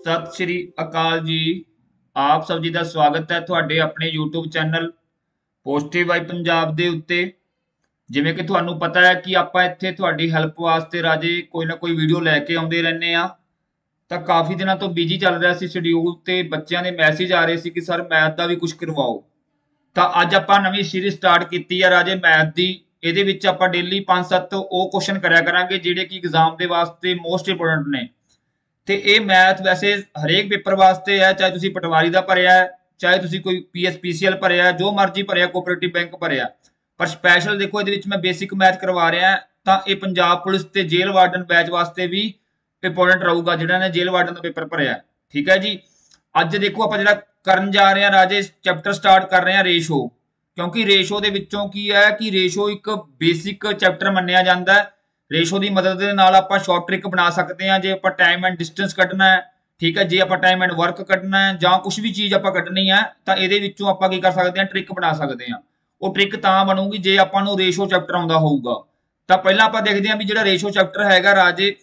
सत श्री अकाल जी। आप सब जी का स्वागत है तुहाडे अपने YouTube channel positive vibe Punjab दे उत्ते। जिवें कि तुहानूं पता है कि आपां इत्थे तुहाडी हैल्प वास्ते राजे कोई ना कोई वीडियो लैके आउंदे रहिंदे आ। तां काफ़ी दिनां तो बिजी चल रहा सी शेड्यूल ते बच्चों के मैसेज आ रहे सी कि सर मैथ का भी कुछ करवाओ। ਤਾਂ ਅੱਜ ਆਪਾਂ ਨਵੀਂ ਸੀਰੀਜ਼ ਸਟਾਰਟ ਕੀਤੀ ਆ ਰਾਜੇ ਮੈਥ ਦੀ। ਇਹਦੇ ਵਿੱਚ ਆਪਾਂ ਡੇਲੀ 5-7 ਉਹ ਕੁਐਸਚਨ ਕਰਿਆ ਕਰਾਂਗੇ ਜਿਹੜੇ ਕਿ ਐਗਜ਼ਾਮ ਦੇ ਵਾਸਤੇ ਮੋਸਟ ਇੰਪੋਰਟੈਂਟ ਨੇ। ਤੇ ਇਹ ਮੈਥ ਵੈਸੇ ਹਰੇਕ ਪੇਪਰ ਵਾਸਤੇ ਹੈ, ਚਾਹੇ ਤੁਸੀਂ ਪਟਵਾਰੀ ਦਾ ਭਰਿਆ ਹੈ, ਚਾਹੇ ਤੁਸੀਂ ਕੋਈ ਪੀਐਸਪੀਸੀਐਲ ਭਰਿਆ, ਜੋ ਮਰਜ਼ੀ ਭਰਿਆ, ਕੋਆਪਰੇਟਿਵ ਬੈਂਕ ਭਰਿਆ। ਪਰ ਸਪੈਸ਼ਲ ਦੇਖੋ ਇਹਦੇ ਵਿੱਚ ਮੈਂ ਬੇਸਿਕ ਮੈਥ ਕਰਵਾ ਰਿਹਾ ਤਾਂ ਇਹ ਪੰਜਾਬ ਪੁਲਿਸ ਤੇ ਜੇਲ੍ਹ ਵਾਰਡਨ ਬੈਚ ਵਾਸਤੇ ਵੀ ਇੰਪੋਰਟੈਂਟ ਰਹੂਗਾ ਜਿਹੜਾ ਨੇ ਜੇਲ੍ਹ ਵਾਰਡਨ ਦਾ ਪੇਪਰ ਭਰਿਆ। ਠੀਕ ਹੈ ਜੀ। ਅੱਜ ਦੇਖੋ ਆਪਾਂ ਜਿਹੜਾ ਕਰਨ ਜਾ ਰਹੇ ਹਾਂ ਰਾਜੇ, ਚੈਪਟਰ ਸਟਾਰਟ ਕਰ ਰਹੇ ਹਾਂ ਰੇਸ਼ੋ। ਕਿਉਂਕਿ ਰੇਸ਼ੋ ਦੇ ਵਿੱਚੋਂ ਕੀ ਹੈ ਕਿ ਰੇਸ਼ੋ ਇੱਕ ਬੇਸਿਕ ਚੈਪਟਰ ਮੰਨਿਆ ਜਾਂਦਾ ਹੈ। ਰੇਸ਼ੋ ਦੀ ਮਦਦ ਦੇ ਨਾਲ ਆਪਾਂ ਸ਼ਾਰਟ ਟ੍ਰਿਕ ਬਣਾ ਸਕਦੇ ਹਾਂ ਜੇ ਆਪਾਂ ਟਾਈਮ ਐਂਡ ਡਿਸਟੈਂਸ ਕੱਢਣਾ ਹੈ। ਠੀਕ ਹੈ। ਜੇ ਆਪਾਂ ਟਾਈਮ ਐਂਡ ਵਰਕ ਕੱਢਣਾ ਹੈ ਜਾਂ ਕੁਝ ਵੀ ਚੀਜ਼ ਆਪਾਂ ਕੱਢਣੀ ਹੈ ਤਾਂ ਇਹਦੇ ਵਿੱਚੋਂ ਆਪਾਂ ਕੀ ਕਰ ਸਕਦੇ ਹਾਂ, ਟ੍ਰਿਕ ਬਣਾ ਸਕਦੇ ਹਾਂ। ਉਹ ਟ੍ਰਿਕ ਤਾਂ ਬਣੂਗੀ ਜੇ ਆਪਾਂ ਨੂੰ ਰੇਸ਼ੋ ਚੈਪਟਰ ਆਉਂਦਾ ਹੋਊਗਾ। ਤਾਂ ਪਹਿਲਾਂ ਆਪਾਂ ਦੇਖਦੇ ਹਾਂ ਵੀ ਜਿਹੜਾ ਰੇਸ਼ੋ ਚੈਪਟਰ ਹੈਗਾ ਰਾਜੇ,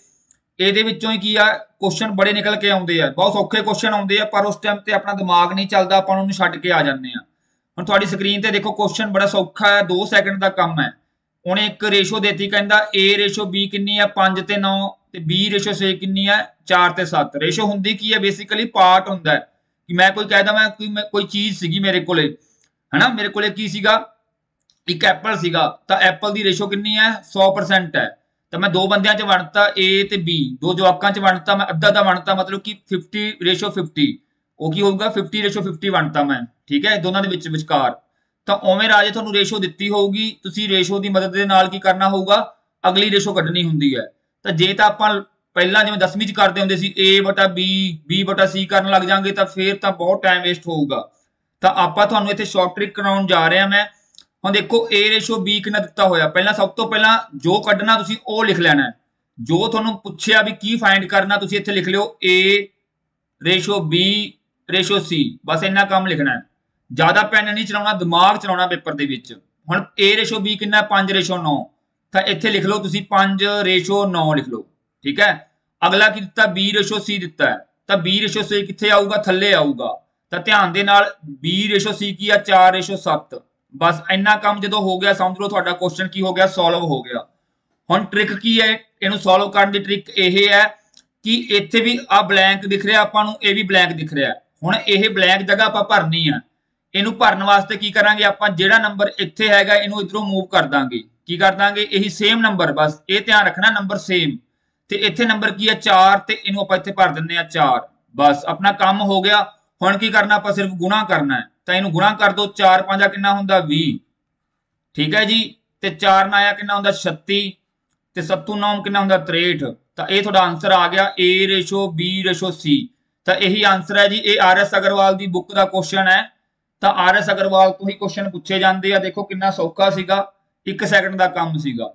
ਇਹਦੇ ਵਿੱਚੋਂ ਹੀ ਕੀ ਆ, ਕੁਐਸਚਨ ਬੜੇ ਨਿਕਲ ਕੇ ਆਉਂਦੇ ਆ, ਬਹੁਤ ਸੌਖੇ ਕੁਐਸਚਨ ਆਉਂਦੇ ਆ, ਪਰ ਉਸ ਟਾਈਮ ਤੇ ਆਪਣਾ ਦਿਮਾਗ ਨਹੀਂ ਚੱਲਦਾ, ਆਪਾਂ ਉਹਨੂੰ ਛੱਡ ਕੇ ਆ ਜਾਂਦੇ ਆ। ਹੁਣ ਤੁਹਾਡੀ ਸਕਰੀਨ ਤੇ ਦੇਖੋ ਕੁਐਸਚਨ ਬੜਾ ਸੌਖਾ ਹੈ, 2 ਸੈਕਿੰਡ ਦਾ ਕੰਮ ਹੈ। ਉਹਨੇ ਇੱਕ ਰੇਸ਼ੋ ਦੇਤੀ, ਕਹਿੰਦਾ A ਰੇਸ਼ੋ B ਕਿੰਨੀ ਹੈ 5 ਤੇ 9 ਤੇ B ਰੇਸ਼ੋ C ਕਿੰਨੀ ਹੈ 4 ਤੇ 7। ਰੇਸ਼ੋ ਹੁੰਦੀ ਕੀ ਹੈ, ਬੇਸਿਕਲੀ ਪਾਰਟ ਹੁੰਦਾ ਹੈ ਕਿ ਮੈਂ ਕੋਈ ਕਹਿਦਾ ਮੈਂ ਕੋਈ ਚੀਜ਼ ਸੀਗੀ ਮੇਰੇ ਕੋਲੇ, ਹਨਾ, ਮੇਰੇ ਕੋਲੇ ਕੀ ਸੀਗਾ, ਇੱਕ ਐਪਲ ਸੀਗਾ, ਤਾਂ ਐਪਲ ਦੀ ਰੇਸ਼ੋ ਕਿੰਨੀ ਹੈ 100% ਹੈ। ਤਾਂ ਮੈਂ 2 ਬੰਦਿਆਂ ਚ ਵੰਡਤਾ A ਤੇ B, 2 ਜਵਾਕਾਂ ਚ ਵੰਡਤਾ ਮੈਂ, ਅੱਧਾ ਦਾ ਵੰਡਤਾ, ਮਤਲਬ ਕਿ 50:50। ਉਹ ਕੀ ਹੋਊਗਾ 50:50 ਵੰਡਤਾ ਮੈਂ। ਠੀਕ ਹੈ, ਦੋਨਾਂ ਦੇ ਵਿੱਚ ਵਿਚਕਾਰ। ਤਾਂ ਉਵੇਂ ਰਾਜੇ ਤੁਹਾਨੂੰ ਰੇਸ਼ੋ ਦਿੱਤੀ ਹੋਊਗੀ, ਤੁਸੀਂ ਰੇਸ਼ੋ ਦੀ ਮਦਦ ਦੇ ਨਾਲ ਕੀ ਕਰਨਾ ਹੋਊਗਾ, ਅਗਲੀ ਰੇਸ਼ੋ ਕੱਢਣੀ ਹੁੰਦੀ ਹੈ। ਤਾਂ ਜੇ ਤਾਂ ਆਪਾਂ ਪਹਿਲਾਂ ਜਿਵੇਂ 10ਵੀਂ ਚ ਕਰਦੇ ਹੁੰਦੇ ਸੀ A/B B/C ਕਰਨ ਲੱਗ ਜਾਾਂਗੇ ਤਾਂ ਫੇਰ ਤਾਂ ਬਹੁਤ ਟਾਈਮ ਵੇਸਟ ਹੋਊਗਾ। ਤਾਂ ਆਪਾਂ ਤੁਹਾਨੂੰ ਇੱਥੇ ਸ਼ਾਰਟ ਟ੍ਰਿਕ ਕਰਾਉਣ ਜਾ ਰਹੇ ਹਾਂ ਮੈਂ। ਹੁਣ ਦੇਖੋ A ਰੇਸ਼ੋ B ਕਿੰਨਾ ਦਿੱਤਾ ਹੋਇਆ, ਪਹਿਲਾਂ ਸਭ ਤੋਂ ਪਹਿਲਾਂ ਜੋ ਕੱਢਣਾ ਤੁਸੀਂ ਉਹ ਲਿਖ ਲੈਣਾ। ਜੋ ਤੁਹਾਨੂੰ ਪੁੱਛਿਆ ਵੀ ਕੀ ਫਾਈਂਡ ਕਰਨਾ, ਤੁਸੀਂ ਇੱਥੇ ਲਿਖ ਲਿਓ A ratio B ratio C, ਬਸ ਇੰਨਾ ਕੰਮ ਲਿਖਣਾ ਹੈ। ਜ਼ਿਆਦਾ ਪੈਨ ਨਹੀਂ ਚਲਾਉਣਾ, ਦਿਮਾਗ ਚਲਾਉਣਾ ਪੇਪਰ ਦੇ ਵਿੱਚ। ਹੁਣ A ਰੇਸ਼ੋ B ਕਿੰਨਾ 5:9, ਤਾਂ ਇੱਥੇ ਲਿਖ ਲਓ ਤੁਸੀਂ 5:9 ਲਿਖ ਲਓ। ਠੀਕ ਹੈ। ਅਗਲਾ ਕੀ ਦਿੱਤਾ, B ਰੇਸ਼ੋ C ਦਿੱਤਾ ਹੈ, ਤਾਂ B ਰੇਸ਼ੋ C ਕਿੱਥੇ ਆਊਗਾ, ਥੱਲੇ ਆਊਗਾ। ਤਾਂ ਧਿਆਨ ਦੇ ਨਾਲ B ਰੇਸ਼ੋ C ਕੀ ਆ 4:7। ਬਸ ਇੰਨਾ ਕੰਮ ਜਦੋਂ ਹੋ ਗਿਆ ਸਮਝ ਲਓ ਤੁਹਾਡਾ ਕੁਐਸਚਨ ਕੀ ਹੋ ਗਿਆ, ਸੋਲਵ ਹੋ ਗਿਆ। ਹੁਣ ਟ੍ਰਿਕ ਕੀ ਹੈ, ਇਹਨੂੰ ਸੋਲਵ ਕਰਨ ਦੀ ਟ੍ਰਿਕ ਇਹ ਹੈ ਕਿ ਇੱਥੇ ਵੀ ਆ ਬਲੈਂਕ ਦਿਖ ਰਿਹਾ ਆਪਾਂ ਨੂੰ, ਇਹ ਵੀ ਬਲੈਂਕ ਦਿਖ ਰਿਹਾ। ਹੁਣ ਇਹ ਬਲੈਂਕ ਜਗ੍ਹਾ ਆਪਾਂ ਭਰਨੀ ਆ। ਇਹਨੂੰ ਭਰਨ ਵਾਸਤੇ ਕੀ ਕਰਾਂਗੇ ਆਪਾਂ, ਜਿਹੜਾ ਨੰਬਰ ਇੱਥੇ ਹੈਗਾ ਇਹਨੂੰ ਇਧਰੋਂ ਮੂਵ ਕਰ ਦਾਂਗੇ। ਕੀ ਕਰ ਦਾਂਗੇ, ਇਹੀ ਸੇਮ ਨੰਬਰ, ਬਸ ਇਹ ਧਿਆਨ ਰੱਖਣਾ ਨੰਬਰ ਸੇਮ। ਤੇ ਇੱਥੇ ਨੰਬਰ ਕੀ ਹੈ 4, ਤੇ ਇਹਨੂੰ ਆਪਾਂ ਇੱਥੇ ਭਰ ਦਿੰਦੇ ਆ 4। ਬਸ ਆਪਣਾ ਕੰਮ ਹੋ ਗਿਆ। ਹੁਣ ਕੀ ਕਰਨਾ, ਆਪਾਂ ਸਿਰਫ ਗੁਣਾ ਕਰਨਾ ਹੈ। ਤਾਂ ਇਹਨੂੰ ਗੁਣਾ ਕਰ ਦੋ, 4 5 ਕਿੰਨਾ ਹੁੰਦਾ 20। ਠੀਕ ਹੈ ਜੀ। ਤੇ 4 9 ਕਿੰਨਾ ਹੁੰਦਾ 36, ਤੇ 7 9 ਕਿੰਨਾ ਹੁੰਦਾ 63। ਤਾਂ ਇਹ ਤੁਹਾਡਾ ਆਨਸਰ ਆ ਗਿਆ A ratio B ratio C। ਤਾਂ ਇਹੀ ਆਨਸਰ ਹੈ ਜੀ। ਇਹ RS ਅਗਰਵਾਲ ਦੀ ਬੁੱਕ ਦਾ ਕੁਐਸਚਨ ਹੈ। ਤਾਂ RS ਅਗਰਵਾਲ ਤੋਂ ਹੀ ਕੁਐਸਚਨ ਪੁੱਛੇ ਜਾਂਦੇ ਆ। ਦੇਖੋ ਕਿੰਨਾ ਸੌਖਾ ਸੀਗਾ, 1 ਸੈਕਿੰਡ ਦਾ ਕੰਮ ਸੀਗਾ।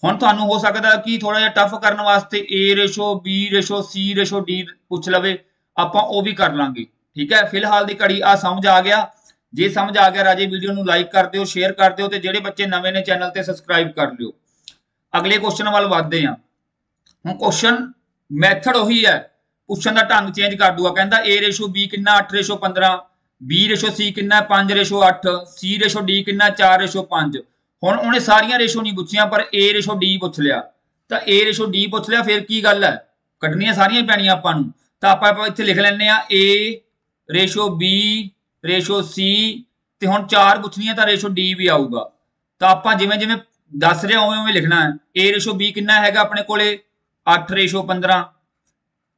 ਹੁਣ ਤੁਹਾਨੂੰ ਹੋ ਸਕਦਾ ਕਿ ਥੋੜਾ ਜਿਹਾ ਟਫ ਕਰਨ ਵਾਸਤੇ A ratio B ratio C ratio D ਪੁੱਛ ਲਵੇ, ਆਪਾਂ ਉਹ ਵੀ ਕਰ ਲਾਂਗੇ। ਠੀਕ ਹੈ। ਫਿਲਹਾਲ ਦੀ ਘੜੀ ਆ ਸਮਝ ਆ ਗਿਆ। ਜੇ ਸਮਝ ਆ ਗਿਆ ਰਾਜੇ ਵੀਡੀਓ ਨੂੰ ਲਾਈਕ ਕਰ ਦਿਓ, ਸ਼ੇਅਰ ਕਰ ਦਿਓ, ਤੇ ਜਿਹੜੇ ਬੱਚੇ ਨਵੇਂ ਨੇ ਚੈਨਲ ਤੇ ਸਬਸਕ੍ਰਾਈਬ ਕਰ ਲਿਓ। ਅਗਲੇ ਕੁਐਸਚਨ ਵੱਲ ਵਧਦੇ ਹਾਂ। ਹੁਣ ਕੁਐਸਚਨ ਮੈਥਡ ਉਹੀ ਹੈ, ਪੁੱਛਣ ਦਾ ਢੰਗ ਚੇਂਜ ਕਰ ਦੂਗਾ। ਕਹਿੰਦਾ A ਰੇਸ਼ੋ B ਕਿੰਨਾ 8:15, B ਰੇਸ਼ੋ C ਕਿੰਨਾ 5:8, C ਰੇਸ਼ੋ D ਕਿੰਨਾ 4:5। ਹੁਣ ਉਹਨੇ ਸਾਰੀਆਂ ਰੇਸ਼ੋ ਨਹੀਂ ਪੁੱਛੀਆਂ, ਪਰ A ਰੇਸ਼ੋ D ਪੁੱਛ ਲਿਆ। ਤਾਂ A ਰੇਸ਼ੋ D ਪੁੱਛ ਲਿਆ, ਫਿਰ ਕੀ ਗੱਲ ਹੈ, ਕੱਢਣੀਆਂ ਸਾਰੀਆਂ ਹੀ ਪੈਣੀਆਂ ਆਪਾਂ ਨੂੰ। ਤਾਂ ਆਪਾਂ ਇੱਥੇ ਲਿਖ ਲੈਂਦੇ ਆ A ratio B ratio C, ਤੇ ਹੁਣ 4 ਪੁੱਛਣੀਆਂ ਤਾਂ ਰੇਸ਼ੋ D ਵੀ ਆਊਗਾ। ਤਾਂ ਆਪਾਂ ਜਿਵੇਂ ਜਿਵੇਂ ਦੱਸ ਰਿਹਾ ਉਵੇਂ ਉਵੇਂ ਲਿਖਣਾ ਹੈ। A ਰੇਸ਼ੋ B ਕਿੰਨਾ ਹੈਗਾ ਆਪਣੇ ਕੋਲੇ 8:15,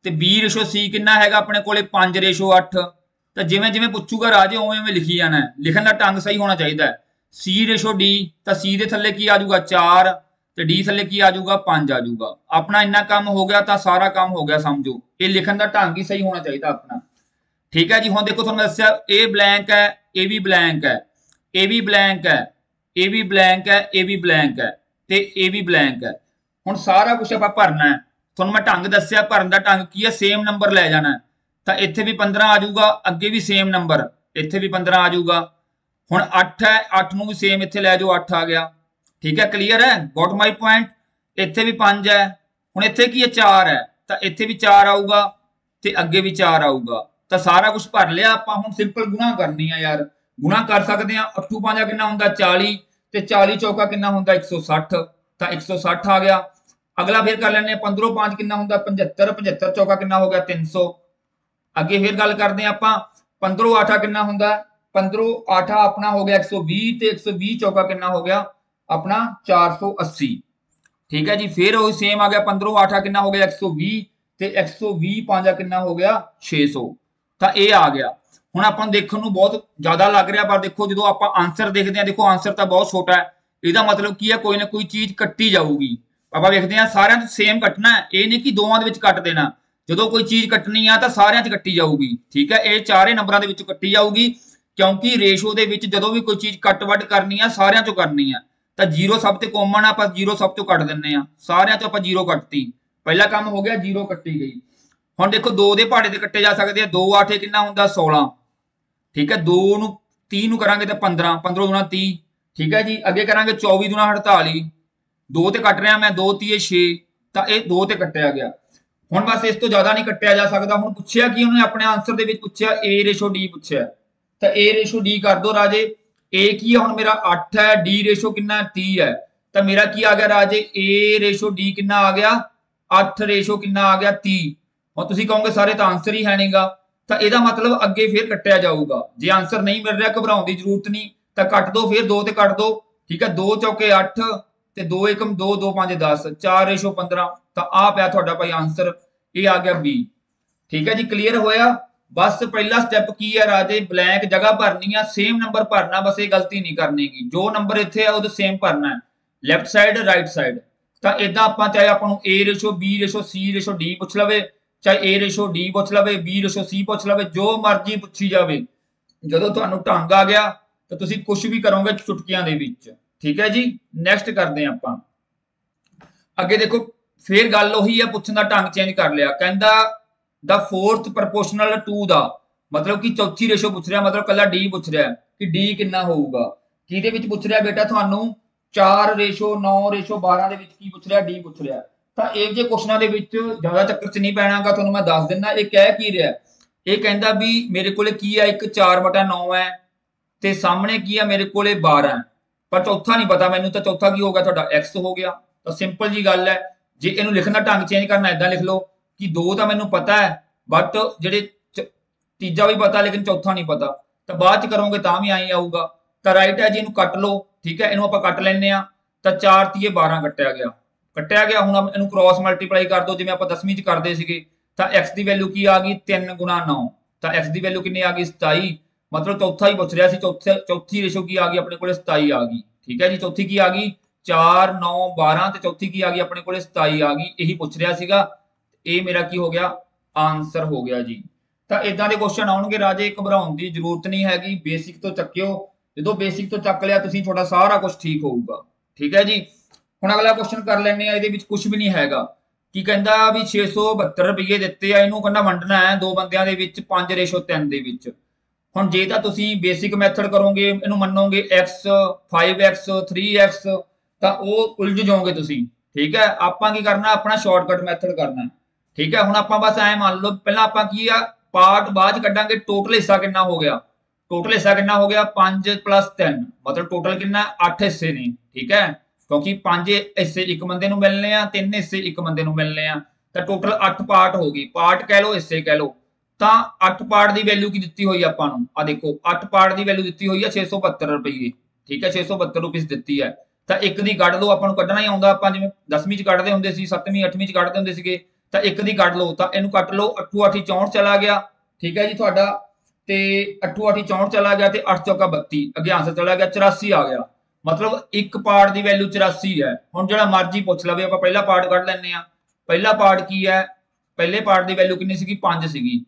ਤੇ B ਰੇਸ਼ੋ C ਕਿੰਨਾ ਹੈਗਾ ਆਪਣੇ ਕੋਲੇ 5:8। ਤਾਂ ਜਿਵੇਂ ਜਿਵੇਂ ਪੁੱਛੂਗਾ ਰਾਜੇ ਉਵੇਂ ਉਵੇਂ ਲਿਖੀ ਜਾਣਾ ਹੈ। ਲਿਖਣ ਦਾ ਢੰਗ ਸਹੀ ਹੋਣਾ ਚਾਹੀਦਾ ਹੈ। C ਰੇਸ਼ੋ D, ਤਾਂ C ਦੇ ਥੱਲੇ ਕੀ ਆ ਜਾਊਗਾ 4, ਤੇ D ਥੱਲੇ ਕੀ ਆ ਜਾਊਗਾ 5 ਆ ਜਾਊਗਾ। ਆਪਣਾ ਇੰਨਾ ਕੰਮ ਹੋ ਗਿਆ ਤਾਂ ਸਾਰਾ ਕੰਮ ਹੋ ਗਿਆ ਸਮਝੋ। ਇਹ ਲਿਖਣ ਦਾ ਢੰਗ ਹੀ ਸਹੀ ਹੋਣਾ ਚਾਹੀਦਾ ਆਪਣਾ। ਠੀਕ ਹੈ ਜੀ। ਹੁਣ ਦੇਖੋ ਤੁਹਾਨੂੰ ਦੱਸਿਆ A ਬਲੈਂਕ ਹੈ, A ਵੀ ਬਲੈਂਕ ਹੈ, A ਵੀ ਬਲੈਂਕ ਹੈ, A ਵੀ ਬਲੈਂਕ ਹੈ, A ਵੀ ਬਲੈਂਕ ਹੈ, ਤੇ A ਵੀ ਬਲੈਂਕ ਹੈ। ਹੁਣ ਸਾਰਾ ਕੁਝ ਆਪਾਂ ਭਰਨਾ ਹੈ। ਤੁਹਾਨੂੰ ਮੈਂ ਢੰਗ ਦੱਸਿਆ, ਭਰਨ ਦਾ ਢੰਗ ਕੀ ਹੈ, ਸੇਮ ਨੰਬਰ ਲੈ ਜਾਣਾ। ਤਾਂ ਇੱਥੇ ਵੀ 15 ਆ ਜਾਊਗਾ, ਅੱਗੇ ਵੀ ਸੇਮ ਨੰਬਰ, ਇੱਥੇ ਵੀ 15 ਆ ਜਾਊਗਾ। ਹੁਣ 8 ਹੈ, 8 ਨੂੰ ਵੀ ਸੇਮ ਇੱਥੇ ਲੈ ਜਾਓ, 8 ਆ ਗਿਆ। ਠੀਕ ਹੈ, ਕਲੀਅਰ ਹੈ, ਗੋਟ ਮਾਈ ਪੁਆਇੰਟ। ਇੱਥੇ ਵੀ 5 ਹੈ, ਹੁਣ ਇੱਥੇ ਕੀ ਹੈ 4 ਹੈ, ਤਾਂ ਇੱਥੇ ਵੀ 4 ਆਊਗਾ। ਤੇ ਅੱਗੇ ਵੀ 4 ਆਊਗਾ। ਤਾਂ ਸਾਰਾ ਕੁਝ ਭਰ ਲਿਆ ਆਪਾਂ। ਹੁਣ ਸਿੰਪਲ ਗੁਣਾ ਕਰਨੀ ਆ ਯਾਰ, ਗੁਣਾ ਕਰ ਸਕਦੇ ਆ। 8 5 ਕਿੰਨਾ ਹੁੰਦਾ 40 ਤੇ 40 ਚੌਕਾ ਕਿੰਨਾ ਹੁੰਦਾ 160, ਤਾਂ 160 ਆ ਗਿਆ। ਅਗਲਾ ਫਿਰ ਕਰ ਲੈਣੇ 15 5 ਕਿੰਨਾ ਹੁੰਦਾ 75, 75 ਚੌਕਾ ਕਿੰਨਾ ਹੋ ਗਿਆ 300। ਅੱਗੇ ਫਿਰ ਗੱਲ ਕਰਦੇ ਆ ਆਪਾਂ 15 8 ਕਿੰਨਾ ਹੁੰਦਾ 15 8 ਆਪਣਾ ਹੋ ਗਿਆ 120 ਤੇ 120 ਚੌਕਾ कितना हो गया अपना 480। ठीक है जी। फिर वही सेम आ गया 15 8 कितना हो गया 120 ਤੇ 120 5 ਕਿੰਨਾ ਹੋ ਗਿਆ 600। ਤਾਂ ਇਹ ਆ ਗਿਆ। ਹੁਣ ਆਪਾਂ ਨੂੰ ਦੇਖਣ ਨੂੰ ਬਹੁਤ ਜ਼ਿਆਦਾ ਲੱਗ ਰਿਹਾ, ਪਰ ਦੇਖੋ ਜਦੋਂ ਆਪਾਂ ਆਨਸਰ ਦੇਖਦੇ ਹਾਂ, ਦੇਖੋ ਆਨਸਰ ਤਾਂ ਬਹੁਤ ਛੋਟਾ ਹੈ। ਇਹਦਾ ਮਤਲਬ ਕੀ ਹੈ, ਕੋਈ ਨਾ ਕੋਈ ਚੀਜ਼ ਕੱਟੀ ਜਾਊਗੀ। ਆਪਾਂ ਵੇਖਦੇ ਹਾਂ ਸਾਰਿਆਂ ਤੋਂ ਸੇਮ ਕੱਟਣਾ ਹੈ, ਇਹ ਨਹੀਂ ਕਿ ਦੋਵਾਂ ਦੇ ਵਿੱਚ ਕੱਟ ਦੇਣਾ। ਜਦੋਂ ਕੋਈ ਚੀਜ਼ ਕੱਟਣੀ ਆ ਤਾਂ ਸਾਰਿਆਂ 'ਚ ਕੱਟੀ ਜਾਊਗੀ। ਠੀਕ ਹੈ, ਇਹ ਚਾਰੇ ਨੰਬਰਾਂ ਦੇ ਵਿੱਚ ਕੱਟੀ ਜਾਊਗੀ, ਕਿਉਂਕਿ ਰੇਸ਼ੋ ਦੇ ਵਿੱਚ ਜਦੋਂ ਵੀ ਕੋਈ ਚੀਜ਼ ਕੱਟ ਵੱਢ ਕਰਨੀ ਆ ਸਾਰਿਆਂ 'ਚੋਂ ਕਰਨੀ ਆ। ਤਾਂ 0 ਸਭ ਤੋਂ ਕਾਮਨ ਆ, ਆਪਾਂ 0 ਸਭ ਤੋਂ ਕੱਟ ਦਿੰਨੇ ਆ। ਸਾਰਿਆਂ 'ਚੋਂ ਆਪਾਂ 0 ਕੱਟਤੀ, ਪਹਿਲਾ ਕੰਮ ਹੋ ਗਿਆ 0 ਕੱਟੀ ਗਈ। ਹੁਣ ਦੇਖੋ 2 ਦੇ ਪਹਾੜੇ ਤੇ ਕੱਟੇ ਜਾ ਸਕਦੇ ਆ। 2 8 ਕਿੰਨਾ ਹੁੰਦਾ 16। ਠੀਕ ਹੈ, 2 ਨੂੰ 30 ਨੂੰ ਕਰਾਂਗੇ ਤਾਂ 15 15 ਦੁਣਾ 30। ਠੀਕ ਹੈ ਜੀ। ਅੱਗੇ ਕਰਾਂਗੇ 24 ਦੁਣਾ 48। 2 ਤੇ ਕੱਟ ਰਿਹਾ ਮੈਂ, 2 30 6, ਤਾਂ ਇਹ 2 ਤੇ ਕੱਟਿਆ ਗਿਆ। ਹੁਣ ਬਸ ਇਸ ਤੋਂ ਜ਼ਿਆਦਾ ਨਹੀਂ ਕੱਟਿਆ ਜਾ ਸਕਦਾ। ਹੁਣ ਪੁੱਛਿਆ ਕਿ ਉਹਨੇ ਆਪਣੇ ਆਨਸਰ ਦੇ ਵਿੱਚ ਪੁੱਛਿਆ A/D ਪੁੱਛਿਆ, ਤਾਂ A/D ਕਰ ਦੋ ਰਾਜੇ। A ਕੀ ਹੈ ਹੁਣ ਮੇਰਾ 8 ਹੈ, D ਕਿੰਨਾ 30 ਹੈ, ਤਾਂ ਮੇਰਾ ਕੀ ਆ ਗਿਆ ਰਾਜੇ A/D ਕਿੰਨਾ ਆ ਗਿਆ 8 ਕਿੰਨਾ ਆ ਗਿਆ 30। ਹੁਣ ਤੁਸੀਂ ਕਹੋਗੇ ਸਾਰੇ ਤਾਂ ਆਨਸਰ ਹੀ ਹੈ ਨਹੀਂਗਾ, ਤਾਂ ਇਹਦਾ ਮਤਲਬ ਅੱਗੇ ਫਿਰ ਕੱਟਿਆ ਜਾਊਗਾ। ਜੇ ਆਨਸਰ ਨਹੀਂ ਮਿਲ ਰਿਹਾ ਘਬਰਾਉਣ ਦੀ ਜ਼ਰੂਰਤ ਨਹੀਂ, ਤਾਂ ਕੱਟ ਦੋ, ਫਿਰ 2 ਤੇ ਕੱਟ ਦੋ। ਠੀਕ ਹੈ, 2 ਚੌਕੇ 8 ਤੇ 2 ਏਕਮ 2 2 5 10 4/15, ਤਾਂ ਆ ਪਿਆ ਤੁਹਾਡਾ ਭਾਈ ਆਨਸਰ। ਇਹ ਆ ਗਿਆ B। ਠੀਕ ਹੈ ਜੀ, ਕਲੀਅਰ ਹੋਇਆ। ਬਸ ਪਹਿਲਾ ਸਟੈਪ ਕੀ ਹੈ ਰਾਜੇ, ਬਲੈਂਕ ਜਗ੍ਹਾ ਭਰਨੀ ਆ, ਸੇਮ ਨੰਬਰ ਭਰਨਾ, ਬਸ ਇਹ ਗਲਤੀ ਨਹੀਂ ਕਰਨੀਗੀ। ਜੋ ਨੰਬਰ ਇੱਥੇ ਆ ਉਹਦੇ ਸੇਮ ਭਰਨਾ ਹੈ, ਲੈਫਟ ਸਾਈਡ ਰਾਈਟ ਸਾਈਡ। ਤਾਂ ਇਦਾਂ ਆਪਾਂ ਚਾਹੇ ਆਪਾਂ ਨੂੰ A/B/C/D ਪੁੱਛ ਲਵੇ, ਚਾਹੇ A/D ਪੁੱਛ ਲਵੇ, B/C ਪੁੱਛ ਲਵੇ, ਜੋ ਮਰਜ਼ੀ ਪੁੱਛੀ ਜਾਵੇ। ਜਦੋਂ ਤੁਹਾਨੂੰ ਢੰਗ ਆ ਗਿਆ ਤਾਂ ਤੁਸੀਂ ਕੁਝ ਵੀ ਕਰੋਗੇ ਚੁਟਕੀਆਂ ਦੇ ਵਿੱਚ। ਠੀਕ ਹੈ ਜੀ। ਨੈਕਸਟ ਕਰਦੇ ਆਪਾਂ ਅੱਗੇ। ਦੇਖੋ ਫਿਰ ਗੱਲ ਉਹੀ ਹੈ, ਪੁੱਛਣ ਦਾ ਢੰਗ ਚੇਂਜ ਕਰ ਲਿਆ। ਕਹਿੰਦਾ ਦਾ 4th ਪ੍ਰੋਪੋਰਸ਼ਨਲ ਟੂ ਦਾ, ਮਤਲਬ ਕਿ ਚੌਥੀ ਰੇਸ਼ੋ ਪੁੱਛ ਰਿਹਾ, ਮਤਲਬ ਕੱਲਾ D ਪੁੱਛ ਰਿਹਾ ਕਿ D ਕਿੰਨਾ ਹੋਊਗਾ। ਕਿਹਦੇ ਵਿੱਚ ਪੁੱਛ ਰਿਹਾ ਬੇਟਾ ਤੁਹਾਨੂੰ 4/9/12 ਦੇ ਵਿੱਚ ਕੀ ਪੁੱਛ ਰਿਹਾ, D ਪੁੱਛ ਰਿਹਾ। ਤਾਂ ਇਹ ਜੇ ਕੁਐਸਚਨਾਂ ਦੇ ਵਿੱਚ ਜ਼ਿਆਦਾ ਚੱਕਰ 'ਚ ਨਹੀਂ ਪੈਣਾਗਾ, ਤੁਹਾਨੂੰ ਮੈਂ ਦੱਸ ਦਿੰਦਾ ਇਹ ਕਹਿ ਕੀ ਰਿਹਾ। ਇਹ ਕਹਿੰਦਾ ਵੀ ਮੇਰੇ ਕੋਲੇ ਕੀ ਹੈ, ਇੱਕ 4/9 ਹੈ ਤੇ ਸਾਹਮਣੇ ਕੀ ਹੈ ਮੇਰੇ ਕੋਲੇ 12 ਹੈ, ਪਰ ਚੌਥਾ ਨਹੀਂ ਪਤਾ ਮੈਨੂੰ। ਤਾਂ ਚੌਥਾ ਕੀ ਹੋ ਗਿਆ ਤੁਹਾਡਾ X ਹੋ ਗਿਆ। ਤਾਂ ਸਿੰਪਲ ਜੀ ਗੱਲ ਹੈ। ਜੇ ਇਹਨੂੰ ਲਿਖਣ ਦਾ ਢੰਗ ਚੇਂਜ ਕਰਨਾ ਏਦਾਂ ਲਿਖ ਲਓ ਕਿ 2 ਤਾਂ ਮੈਨੂੰ ਪਤਾ ਹੈ, ਬਟ ਜਿਹੜੇ ਤੀਜਾ ਵੀ ਪਤਾ ਲੇਕਿਨ ਚੌਥਾ ਨਹੀਂ ਪਤਾ। ਤਾਂ ਬਾਅਦ ਚ ਕਰੋਗੇ ਤਾਂ ਵੀ ਆਈ ਆਊਗਾ। ਤਾਂ ਰਾਈਟ ਹੈ ਜੀ, ਇਹਨੂੰ ਕੱਟ ਲਓ। ਠੀਕ ਹੈ, ਇਹਨੂੰ ਆਪਾਂ ਕੱਟ ਲੈਂਦੇ ਆ। ਤਾਂ 4 ਤੀਏ 12 ਕੱਟਿਆ ਗਿਆ, ਕੱਟਿਆ ਗਿਆ। ਹੁਣ ਇਹਨੂੰ ਕ੍ਰਾਸ ਮਲਟੀਪਲਾਈ ਕਰ ਦਿਓ ਜਿਵੇਂ ਆਪਾਂ 10ਵੀਂ ਚ ਕਰਦੇ ਸੀਗੇ। ਤਾਂ x ਦੀ ਵੈਲਿਊ ਕੀ ਆ ਗਈ 3 ਗੁਣਾ 9, ਤਾਂ x ਦੀ ਵੈਲਿਊ ਕਿੰਨੀ ਆ ਗਈ 27। ਮਤਲਬ ਚੌਥਾ ਹੀ ਪੁੱਛ ਰਿਹਾ ਸੀ। ਚੌਥੀ ਰੇਸ਼ੋ ਕੀ ਆ ਗਈ ਆਪਣੇ ਕੋਲੇ 27 ਆ ਗਈ। ਠੀਕ ਹੈ ਜੀ, ਚੌਥੀ ਕੀ ਆ ਗਈ 4 9 12 ਤੇ ਚੌਥੀ ਕੀ ਆ ਗਈ ਆਪਣੇ ਕੋਲੇ 27 ਆ ਗਈ। ਇਹੀ ਪੁੱਛ ਰਿਹਾ ਸੀਗਾ। ਇਹ ਮੇਰਾ ਕੀ ਹੋ ਗਿਆ ਆਨਸਰ ਹੋ ਗਿਆ ਜੀ। ਤਾਂ ਇਦਾਂ ਦੇ ਕੁਐਸਚਨ ਆਉਣਗੇ ਰਾਜੇ, ਘਬਰਾਉਣ ਦੀ ਜ਼ਰੂਰਤ ਨਹੀਂ ਹੈਗੀ। ਬੇਸਿਕ ਤੋਂ ਚੱਕਿਓ, ਜਦੋਂ ਬੇਸਿਕ ਤੋਂ ਚੱਕ ਲਿਆ ਤੁਸੀਂ ਤੁਹਾਡਾ ਸਾਰਾ ਕੁਝ ਠੀਕ ਹੋਊਗਾ। ਠੀਕ ਹੈ ਜੀ। ਹੁਣ ਅਗਲਾ ਕੁਐਸਚਨ ਕਰ ਲੈਣੇ ਆ। ਇਹਦੇ ਵਿੱਚ ਕੁਝ ਵੀ ਨਹੀਂ ਹੈਗਾ। ਕੀ ਕਹਿੰਦਾ ਵੀ 672 ਰੁਪਏ ਦਿੱਤੇ ਆ, ਇਹਨੂੰ ਕਹਿੰਦਾ ਵੰਡਣਾ ਹੈ ਦੋ ਬੰਦਿਆਂ ਦੇ ਵਿੱਚ 5/3 ਦੇ ਵਿੱਚ। ਹੁਣ ਜੇ ਤਾਂ ਤੁਸੀਂ ਬੇਸਿਕ ਮੈਥਡ ਕਰੋਗੇ, ਇਹਨੂੰ ਮੰਨੋਗੇ x 5x 3x, ਤਾਂ ਉਹ ਉਲਝ ਜਾਓਗੇ ਤੁਸੀਂ। ਠੀਕ ਹੈ, ਆਪਾਂ ਕੀ ਕਰਨਾ ਆਪਣਾ ਸ਼ਾਰਟਕਟ ਮੈਥਡ ਕਰਨਾ। ਠੀਕ ਹੈ, ਹੁਣ ਆਪਾਂ ਬਸ ਐ ਮੰਨ ਲਓ ਪਹਿਲਾਂ ਆਪਾਂ ਕੀ ਆ ਪਾਰਟ ਬਾਅਦ ਚ ਕੱਢਾਂਗੇ। ਟੋਟਲ ਹਿੱਸਾ ਕਿੰਨਾ ਹੋ ਗਿਆ, ਟੋਟਲ ਹਿੱਸਾ ਕਿੰਨਾ ਹੋ ਗਿਆ 5 + 3, ਮਤਲਬ ਟੋਟਲ ਕਿੰਨਾ 8 ਹਿੱਸੇ ਨੇ। ਠੀਕ ਹੈ, ਕਿਉਂਕਿ 5 ਹਿੱਸੇ ਇੱਕ ਬੰਦੇ ਨੂੰ ਮਿਲਨੇ ਆ, 3 ਹਿੱਸੇ ਇੱਕ ਬੰਦੇ ਨੂੰ ਮਿਲਨੇ ਆ, ਤਾਂ ਟੋਟਲ 8 ਪਾਰਟ ਹੋ ਗਈ। ਪਾਰਟ ਕਹਿ ਲਓ ਹਿੱਸੇ ਕਹਿ ਲਓ। ਤਾਂ 8 ਪਾਰਟ ਦੀ ਵੈਲਿਊ ਕੀ ਦਿੱਤੀ ਹੋਈ ਆਪਾਂ ਨੂੰ, ਆ ਦੇਖੋ 8 ਪਾਰਟ ਦੀ ਵੈਲਿਊ ਦਿੱਤੀ ਹੋਈ ਆ 672 ਰੁਪਏ। ਠੀਕ ਹੈ, 672 ਰੁਪਏ ਦਿੱਤੀ ਹੈ। ਤਾਂ ਇੱਕ ਦੀ ਕੱਢ ਲਓ, ਆਪਾਂ ਨੂੰ ਕੱਢਣਾ ਹੀ ਆਉਂਦਾ। ਆਪਾਂ ਜਿਵੇਂ 10ਵੀਂ ਚ ਕੱਢਦੇ ਹੁੰਦੇ ਸੀ, 7ਵੀਂ 8ਵੀਂ ਚ ਕੱਢਦੇ ਹੁੰਦੇ ਸੀਗੇ। ਤਾਂ ਇੱਕ ਦੀ ਕੱਢ ਲਓ, ਤਾਂ ਇਹਨੂੰ ਕੱਟ ਲਓ। 8 8 64 ਚਲਾ ਗਿਆ। ਠੀਕ ਹੈ ਜੀ ਤੁਹਾਡਾ, ਤੇ 8 8 64 ਚਲਾ ਗਿਆ ਤੇ 8 ਚੌਕਾ 32, ਅੱਗੇ ਆਂਸਰ ਚਲਾ ਗਿਆ 84 ਆ ਗਿਆ। ਮਤਲਬ ਇੱਕ ਪਾਰਟ ਦੀ ਵੈਲਿਊ 84 ਹੈ। ਹੁਣ ਜਿਹੜਾ ਮਰਜ਼ੀ ਪੁੱਛ ਲਵੇ, ਆਪਾਂ ਪਹਿਲਾ ਪਾਰਟ ਕੱਢ ਲੈਂਦੇ ਆ। ਪਹਿਲਾ ਪਾਰਟ ਕੀ ਹੈ, ਪਹਿਲੇ ਪਾਰਟ ਦੀ ਵੈਲਿਊ ਕਿੰਨੀ ਸੀਗੀ 5 ਸੀਗੀ।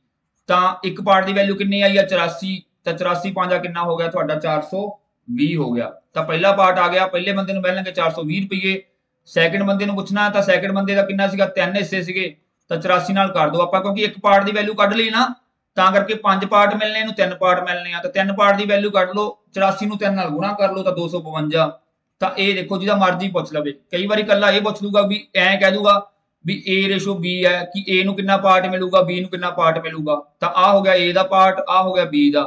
ਤਾਂ ਇੱਕ ਪਾਰਟ ਦੀ ਵੈਲਿਊ ਕਿੰਨੀ ਆਈ ਆ 84, ਤਾਂ 84 5 ਕਿੰਨਾ ਹੋ ਗਿਆ ਤੁਹਾਡਾ 420 ਹੋ ਗਿਆ। ਤਾਂ ਪਹਿਲਾ ਪਾਰਟ ਆ ਗਿਆ, ਪਹਿਲੇ ਬੰਦੇ ਨੂੰ ਮਿਲਣਗੇ 420 ਰੁਪਏ। ਸੈਕਿੰਡ ਬੰਦੇ ਨੂੰ ਪੁੱਛਣਾ, ਤਾਂ ਸੈਕਿੰਡ ਬੰਦੇ ਦਾ ਕਿੰਨਾ ਸੀਗਾ 3 ਹਿੱਸੇ ਸੀਗੇ। ਤਾਂ 84 ਨਾਲ ਕਰ ਦਿਓ ਆਪਾਂ, ਕਿਉਂਕਿ ਇੱਕ ਪਾਰਟ ਦੀ ਵੈਲਿਊ ਕੱਢ ਲਈ ਨਾ, ਤਾਂ ਕਰਕੇ 5 ਪਾਰਟ ਮਿਲਣੇ, ਇਹਨੂੰ 3 ਪਾਰਟ ਮਿਲਣੇ ਆ। ਤਾਂ 3 ਪਾਰਟ ਦੀ ਵੈਲਿਊ ਕੱਢ ਲਓ, 84 ਨੂੰ 3 ਨਾਲ ਗੁਣਾ ਕਰ ਲਓ, ਤਾਂ 252। ਤਾਂ ਇਹ ਦੇਖੋ ਜਿਹਦਾ ਮਰਜ਼ੀ ਪੁੱਛ ਲਵੇ, ਕਈ ਵਾਰੀ ਕੱਲਾ ਇਹ ਪੁੱਛ ਲੂਗਾ ਵੀ ਐਂ ਕਹਿ ਦੂਗਾ भी A रेशो B है कि A ਨੂੰ ਕਿੰਨਾ ਪਾਰਟ ਮਿਲੂਗਾ B ਨੂੰ ਕਿੰਨਾ ਪਾਰਟ ਮਿਲੂਗਾ। ਤਾਂ ਆ ਹੋ ਗਿਆ A ਦਾ ਪਾਰਟ, ਆ ਹੋ ਗਿਆ B ਦਾ।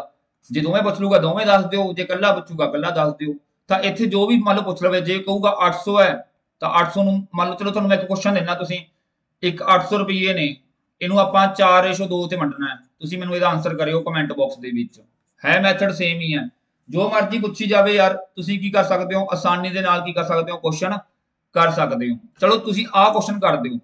ਜੇ ਦੋਵੇਂ ਪੁੱਛ ਲੂਗਾ ਦੋਵੇਂ ਦੱਸ ਦਿਓ, ਜੇ ਕੱਲਾ ਪੁੱਛੂਗਾ ਕੱਲਾ ਦੱਸ ਦਿਓ। ਤਾਂ ਇੱਥੇ ਜੋ ਵੀ ਮੰਨ ਲਓ ਪੁੱਛ ਲਵੇ, ਜੇ ਕਹੂਗਾ 800 ਹੈ ਤਾਂ 800 ਨੂੰ ਮੰਨ ਲਓ, ਚਲੋ ਤੁਹਾਨੂੰ ਮੈਂ ਇੱਕ ਕੁਐਸਚਨ ਦੇਣਾ, ਤੁਸੀਂ ਇੱਕ 800 ਰੁਪਏ ਨੇ, ਇਹਨੂੰ ਆਪਾਂ 4:2 ਤੇ ਵੰਡਣਾ ਹੈ। ਤੁਸੀਂ ਮੈਨੂੰ ਇਹਦਾ ਆਨਸਰ ਕਰਿਓ ਕਮੈਂਟ ਬਾਕਸ ਦੇ ਵਿੱਚ। ਹੈ ਮੈਥਡ ਸੇਮ ਹੀ ਹੈ, ਜੋ ਮਰਜ਼ੀ ਪੁੱਛੀ ਜਾਵੇ ਯਾਰ, ਤੁਸੀਂ ਕੀ ਕਰ ਸਕਦੇ ਹੋ, ਆਸਾਨੀ ਦੇ ਨਾਲ ਕੀ ਕਰ ਸਕਦੇ ਹੋ, ਕੁਐਸਚਨ ਕਰ ਸਕਦੇ ਹੋ। ਚਲੋ ਤੁਸੀਂ ਆਹ ਕੁਐਸਚਨ ਕਰ ਦਿਓ,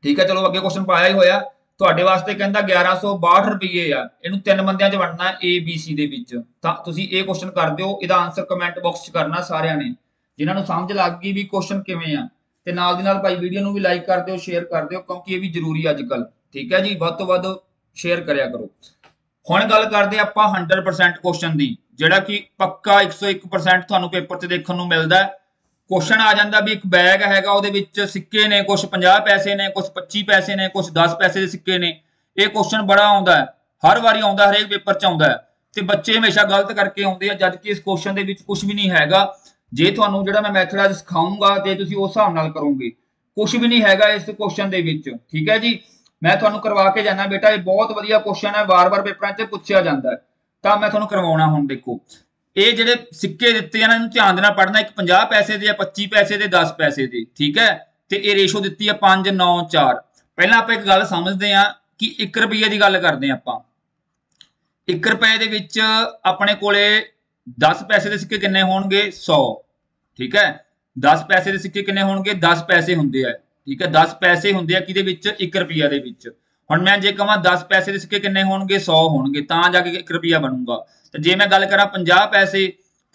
ਠੀਕ ਹੈ। ਚਲੋ ਅੱਗੇ ਕੁਐਸਚਨ ਪਾਇਆ ਹੀ ਹੋਇਆ ਤੁਹਾਡੇ ਵਾਸਤੇ, ਕਹਿੰਦਾ 1162 ਰੁਪਏ ਆ, ਇਹਨੂੰ 3 ਬੰਦਿਆਂ 'ਚ ਵੰਡਣਾ ਹੈ ABC ਦੇ ਵਿੱਚ। ਤਾਂ ਤੁਸੀਂ ਇਹ ਕੁਐਸਚਨ ਕਰ ਦਿਓ, ਇਹਦਾ ਆਨਸਰ ਕਮੈਂਟ ਬਾਕਸ 'ਚ ਕਰਨਾ ਸਾਰਿਆਂ ਨੇ, ਜਿਨ੍ਹਾਂ ਨੂੰ ਸਮਝ ਲੱਗ ਗਈ ਵੀ ਕੁਐਸਚਨ ਕਿਵੇਂ ਆ। ਤੇ ਨਾਲ ਦੀ ਨਾਲ ਭਾਈ ਵੀਡੀਓ ਨੂੰ ਵੀ ਲਾਈਕ ਕਰ ਦਿਓ, ਸ਼ੇਅਰ ਕਰ ਦਿਓ, ਕਿਉਂਕਿ ਇਹ ਵੀ ਜ਼ਰੂਰੀ ਅੱਜ ਕੱਲ, ਠੀਕ ਹੈ ਜੀ। ਵੱਧ ਤੋਂ ਵੱਧ ਸ਼ੇਅਰ ਕਰਿਆ ਕਰੋ। ਹੁਣ ਗੱਲ ਕਰਦੇ ਆਪਾਂ 100% ਕੁਐਸਚਨ ਦੀ, ਜਿਹੜਾ ਕਿ ਪੱਕਾ 101% ਤੁਹਾਨੂੰ ਪੇਪਰ 'ਚ ਦੇਖਣ ਨੂੰ ਮਿਲਦਾ ਹੈ। ਕੁਐਸਚਨ ਆ ਜਾਂਦਾ ਵੀ ਇੱਕ ਬੈਗ ਹੈਗਾ, ਉਹਦੇ ਵਿੱਚ ਸਿੱਕੇ ਨੇ, ਕੁਝ 50 ਪੈਸੇ ਨੇ, ਕੁਝ 25 ਪੈਸੇ ਨੇ, ਕੁਝ 10 ਪੈਸੇ ਦੇ ਸਿੱਕੇ ਨੇ। ਇਹ ਕੁਐਸਚਨ ਬੜਾ ਆਉਂਦਾ ਹੈ, ਹਰ ਵਾਰੀ ਆਉਂਦਾ, ਹਰੇਕ ਪੇਪਰ 'ਚ ਆਉਂਦਾ ਹੈ, ਤੇ ਬੱਚੇ ਹਮੇਸ਼ਾ ਗਲਤ ਕਰਕੇ ਆਉਂਦੇ ਆ, ਜਦ ਕਿ ਇਸ ਕੁਐਸਚਨ ਦੇ ਵਿੱਚ ਕੁਝ ਵੀ ਨਹੀਂ ਹੈਗਾ। ਜੇ ਤੁਹਾਨੂੰ ਜਿਹੜਾ ਮੈਂ ਮੈਥਡ ਅੱਜ ਸਿਖਾਊਂਗਾ ਤੇ ਤੁਸੀਂ ਉਸ ਹਿਸਾਬ ਨਾਲ ਕਰੋਗੇ, ਕੁਝ ਵੀ ਨਹੀਂ ਹੈਗਾ ਇਸ ਕੁਐਸਚਨ ਦੇ ਵਿੱਚ, ਠੀਕ ਹੈ ਜੀ। ਮੈਂ ਤੁਹਾਨੂੰ ਕਰਵਾ ਕੇ ਜਾਣਾ ਬੇਟਾ, ਇਹ ਬਹੁਤ ਵਧੀਆ ਕੁਐਸਚਨ ਹੈ, ਵਾਰ-ਵਾਰ ਪੇਪਰਾਂ 'ਚ ਪੁੱਛਿਆ ਜਾਂਦਾ ਹੈ, ਤਾਂ ਮੈਂ ਤੁਹਾਨੂੰ ਕਰਵਾਉਣਾ। ਹੁਣ ਦੇਖੋ, ਇਹ ਜਿਹੜੇ ਸਿੱਕੇ ਦਿੱਤੇ ਆ, ਇਹਨਾਂ ਨੂੰ ਧਿਆਨ ਦੇ ਨਾਲ ਪੜ੍ਹਨਾ। ਇੱਕ 50 ਪੈਸੇ ਦੇ ਆ, 25 ਪੈਸੇ ਦੇ, 10 ਪੈਸੇ ਦੇ, ਠੀਕ ਹੈ। ਤੇ ਇਹ ਰੇਸ਼ੋ ਦਿੱਤੀ ਆ 5, 9, 4। ਪਹਿਲਾਂ ਆਪਾਂ ਇੱਕ ਗੱਲ ਸਮਝਦੇ ਹਾਂ ਕਿ 1 ਰੁਪਏ ਦੀ ਗੱਲ ਕਰਦੇ ਹਾਂ ਆਪਾਂ। 1 ਰੁਪਏ ਦੇ ਵਿੱਚ ਆਪਣੇ ਕੋਲੇ 10 ਪੈਸੇ ਦੇ ਸਿੱਕੇ ਕਿੰਨੇ ਹੋਣਗੇ, 100, ਠੀਕ ਹੈ। 10 ਪੈਸੇ ਦੇ ਸਿੱਕੇ ਕਿੰਨੇ ਹੋਣਗੇ, 10 ਪੈਸੇ ਹੁੰਦੇ ਆ, ਠੀਕ ਹੈ। 10 ਪੈਸੇ ਹੁੰਦੇ ਆ ਕਿਹਦੇ ਵਿੱਚ, 1 ਰੁਪਿਆ ਦੇ ਵਿੱਚ। ਹੁਣ ਮੈਂ ਜੇ ਕਹਾਂ 10 ਪੈਸੇ ਦੇ ਸਿੱਕੇ ਕਿੰਨੇ ਹੋਣਗੇ, 100 ਹੋਣਗੇ, ਤਾਂ ਜਾ ਕੇ 1 ਰੁਪਿਆ ਬਣੂਗਾ। ਤੇ ਜੇ ਮੈਂ ਗੱਲ ਕਰਾਂ 50 ਪੈਸੇ,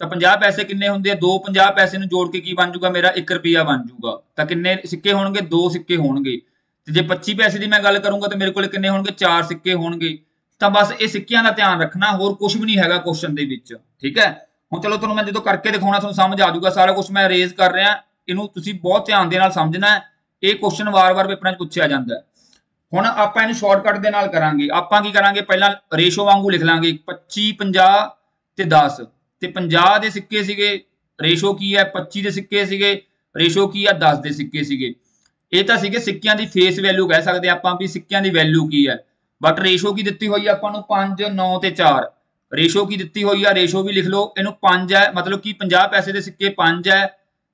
ਤਾਂ 50 ਪੈਸੇ ਕਿੰਨੇ ਹੁੰਦੇ ਆ, 2 50 ਪੈਸੇ ਨੂੰ ਜੋੜ ਕੇ ਕੀ ਬਣ ਜੂਗਾ, ਮੇਰਾ 1 ਰੁਪਿਆ ਬਣ ਜੂਗਾ। ਤਾਂ ਕਿੰਨੇ ਸਿੱਕੇ ਹੋਣਗੇ, 2 ਸਿੱਕੇ ਹੋਣਗੇ। ਤੇ ਜੇ 25 ਪੈਸੇ ਦੀ ਮੈਂ ਗੱਲ ਕਰੂੰਗਾ ਤਾਂ ਮੇਰੇ ਕੋਲ ਕਿੰਨੇ ਹੋਣਗੇ, 4 ਸਿੱਕੇ ਹੋਣਗੇ। ਤਾਂ ਬਸ ਇਹ ਸਿੱਕਿਆਂ ਦਾ ਧਿਆਨ ਰੱਖਣਾ, ਹੋਰ ਕੁਝ ਵੀ ਨਹੀਂ ਹੈਗਾ ਕੁਐਸਚਨ ਦੇ ਵਿੱਚ, ਠੀਕ ਹੈ। ਹੁਣ ਚਲੋ ਤੁਹਾਨੂੰ ਮੈਂ ਜਦੋਂ ਕਰਕੇ ਦਿਖਾਉਣਾ ਤੁਹਾਨੂੰ ਸਮਝ ਆ ਜਾਊਗਾ, ਸਾਰਾ ਕੁਝ ਮੈਂ ਅਰੇਂਜ ਕਰ ਰਿਹਾ, ਇਹਨੂੰ ਤੁਸੀਂ ਬਹੁਤ ਧਿਆਨ ਦੇ ਨਾਲ ਸਮਝਣਾ ਹੈ। ਇਹ ਕੁਐਸਚਨ ਵਾਰ-ਵਾਰ ਪੇਪਰਾਂ 'ਚ ਪੁੱਛਿਆ ਜਾਂਦਾ ਹੈ। ਹੁਣ ਆਪਾਂ ਇਹਨੂੰ ਸ਼ਾਰਟਕਟ ਦੇ ਨਾਲ ਕਰਾਂਗੇ। ਆਪਾਂ ਕੀ ਕਰਾਂਗੇ, ਪਹਿਲਾਂ ਰੇਸ਼ੋ ਵਾਂਗੂ ਲਿਖ ਲਾਂਗੇ 25, 50 ਤੇ 10। ਤੇ 50 ਦੇ ਸਿੱਕੇ ਸੀਗੇ, ਰੇਸ਼ੋ ਕੀ ਹੈ, 25 ਦੇ ਸਿੱਕੇ ਸੀਗੇ, ਰੇਸ਼ੋ ਕੀ ਆ, 10 ਦੇ ਸਿੱਕੇ ਸੀਗੇ। ਇਹ ਤਾਂ ਸੀਗੇ ਸਿੱਕਿਆਂ ਦੀ ਫੇਸ ਵੈਲਿਊ, ਕਹਿ ਸਕਦੇ ਆਪਾਂ ਵੀ ਸਿੱਕਿਆਂ ਦੀ ਵੈਲਿਊ ਕੀ ਹੈ। ਬਟ ਰੇਸ਼ੋ ਕੀ ਦਿੱਤੀ ਹੋਈ ਆ ਆਪਾਂ ਨੂੰ, 5, 9 ਤੇ 4। ਰੇਸ਼ੋ ਕੀ ਦਿੱਤੀ ਹੋਈ ਆ, ਰੇਸ਼ੋ ਵੀ ਲਿਖ ਲਓ, ਇਹਨੂੰ 5 ਹੈ, ਮਤਲਬ ਕਿ 50 ਪੈਸੇ ਦੇ ਸਿੱਕੇ 5 ਹੈ,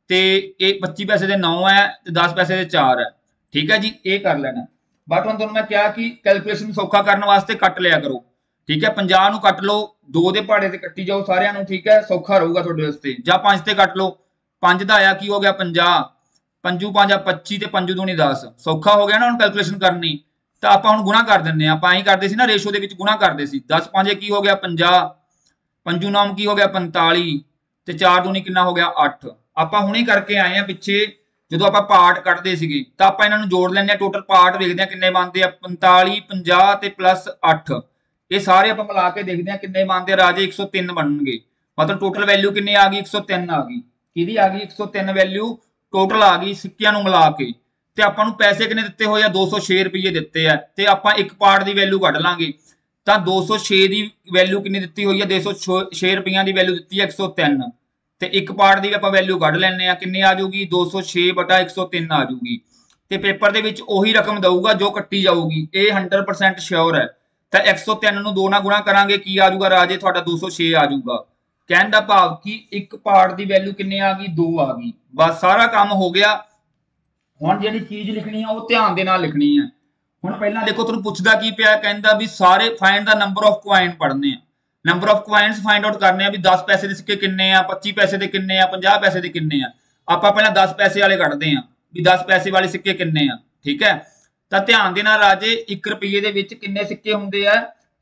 ਤੇ ਇਹ 25 ਪੈਸੇ ਦੇ 9 ਹੈ, ਤੇ 10 ਪੈਸੇ ਦੇ 4 ਹੈ, ਠੀਕ ਹੈ ਜੀ। ਇਹ ਕਰ ਲੈਣਾ। ਬਟ ਹੁਣ ਤੁਹਾਨੂੰ ਮੈਂ ਕਿਹਾ ਕਿ ਕੈਲਕੂਲੇਸ਼ਨ ਸੌਖਾ ਕਰਨ ਵਾਸਤੇ ਕੱਟ ਲਿਆ ਕਰੋ, ਠੀਕ ਹੈ। 50 ਨੂੰ ਕੱਟ ਲਓ, 2 ਦੇ ਪਹਾੜੇ ਤੇ ਕੱਟੀ ਜਾਓ ਸਾਰਿਆਂ ਨੂੰ, ਠੀਕ ਹੈ, ਸੌਖਾ ਰਹੂਗਾ ਤੁਹਾਡੇ ਵਾਸਤੇ। ਜਾਂ 5 ਤੇ ਕੱਟ ਲਓ, 5 ਦਾ ਆਇਆ ਕੀ ਹੋ ਗਿਆ, 50, 5 5 25 ਤੇ 5 ਦੂਣੀ 10, ਸੌਖਾ ਹੋ ਗਿਆ ਨਾ ਹੁਣ ਕੈਲਕੂਲੇਸ਼ਨ ਕਰਨੀ। ਤਾਂ ਆਪਾਂ ਹੁਣ ਗੁਣਾ ਕਰ ਦਿੰਦੇ ਆ, ਆਪਾਂ ਐਂ ਕਰਦੇ ਸੀ ਨਾ, ਰੇਸ਼ੋ ਦੇ ਵਿੱਚ ਗੁਣਾ ਕਰਦੇ ਸੀ। 10 5 ਕੀ ਹੋ ਗਿਆ, 50, 5 9 ਕੀ ਹੋ ਗਿਆ, 45, ਤੇ 4 ਦੂਣੀ ਕਿੰਨਾ ਹੋ ਗਿਆ, 8। ਆਪਾਂ ਹੁਣੇ ਕਰਕੇ ਆਏ ਆ ਪਿੱਛੇ, ਜਦੋਂ ਆਪਾਂ ਪਾਰਟ ਕੱਢਦੇ ਸੀਗੇ, ਤਾਂ ਆਪਾਂ ਇਹਨਾਂ ਨੂੰ ਜੋੜ ਲੈਂਦੇ ਆ, ਟੋਟਲ ਪਾਰਟ ਵੇਖਦੇ ਆ ਕਿੰਨੇ ਬਣਦੇ ਆ, 45, 50 ਤੇ ਪਲੱਸ 8। ਇਹ ਸਾਰੇ ਆਪਾਂ ਮਿਲਾ ਕੇ ਦੇਖਦੇ ਆ ਕਿੰਨੇ ਬਣਦੇ ਆ ਰਾਜੇ, 103 ਬਣਨਗੇ। ਮਤਲਬ ਟੋਟਲ ਵੈਲਿਊ ਕਿੰਨੀ ਆ ਗਈ, 103 ਆ ਗਈ। ਕਿਹਦੀ ਆ ਗਈ, 103 ਵੈਲਿਊ ਟੋਟਲ ਆ ਗਈ ਸਿੱਕਿਆਂ ਨੂੰ ਮਿਲਾ ਕੇ। ਤੇ ਆਪਾਂ ਨੂੰ ਪੈਸੇ ਕਿੰਨੇ ਦਿੱਤੇ ਹੋਏ ਆ, 206 ਰੁਪਏ ਦਿੱਤੇ ਆ, ਤੇ ਆਪਾਂ ਇੱਕ ਪਾਰਟ ਦੀ ਵੈਲਿਊ ਕੱਢ ਲਾਂਗੇ। ਤਾਂ 206 ਦੀ ਵੈਲਿਊ ਕਿੰਨੀ ਦਿੱਤੀ ਹੋਈ ਆ, 206 ਰੁਪਈਆਂ ਦੀ ਵੈਲਿਊ ਦਿੱਤੀ ਆ 103, ਤੇ ਇੱਕ ਪਾਰਟ ਦੀ ਆਪਾਂ ਵੈਲਿਊ ਕੱਢ ਲੈਣੇ ਆ, ਕਿੰਨੀ ਆ ਜਾਊਗੀ, 206/103 ਆ ਜਾਊਗੀ। ਤੇ ਪੇਪਰ ਦੇ ਵਿੱਚ ਉਹੀ ਰਕਮ ਦਊਗਾ ਜੋ ਕੱਟੀ ਜਾਊਗੀ, ਇਹ 100% ਸ਼ੋਰ ਹੈ। ਤਾਂ 103 ਨੂੰ 2 ਨਾਲ ਗੁਣਾ ਕਰਾਂਗੇ, ਕੀ ਆ ਜਾਊਗਾ ਰਾਜੇ, ਤੁਹਾਡਾ 206 ਆ ਜਾਊਗਾ। ਕਹਿਣ ਦਾ ਭਾਵ ਕਿ ਇੱਕ ਪਾਰਟ ਦੀ ਵੈਲਿਊ ਕਿੰਨੀ ਆ ਗਈ, 2 ਆ ਗਈ। ਬਸ ਸਾਰਾ ਕੰਮ ਹੋ ਗਿਆ। ਹੁਣ ਜਿਹੜੀ ਚੀਜ਼ ਲਿਖਣੀ ਆ ਉਹ ਧਿਆਨ ਦੇ ਨਾਲ ਲਿਖਣੀ ਹੈ। ਹੁਣ ਪਹਿਲਾਂ ਦੇਖੋ ਤੁਹਾਨੂੰ ਪੁੱਛਦਾ ਕੀ ਪਿਆ, ਕਹਿੰਦਾ ਵੀ ਸਾਰੇ find the number of coin ਪੜ੍ਹਨੇ ਆ, number of coins find out ਕਰਨੇ ਆ, ਵੀ 10 ਪੈਸੇ ਦੇ ਸਿੱਕੇ ਕਿੰਨੇ ਆ, 25 ਪੈਸੇ ਦੇ ਕਿੰਨੇ ਆ, 50 ਪੈਸੇ ਦੇ ਕਿੰਨੇ ਆ। ਆਪਾਂ ਪਹਿਲਾਂ 10 ਪੈਸੇ ਵਾਲੇ ਕੱਢਦੇ ਆ, ਵੀ 10 ਪੈਸੇ ਵਾਲੇ ਸਿੱਕੇ ਕਿੰਨੇ ਆ, ਠੀਕ ਹੈ। ਤਾਂ ਧਿਆਨ ਦੇ ਨਾਲ ਰਾਜੇ 1 ਰੁਪਏ ਦੇ ਵਿੱਚ ਕਿੰਨੇ ਸਿੱਕੇ ਹੁੰਦੇ ਆ,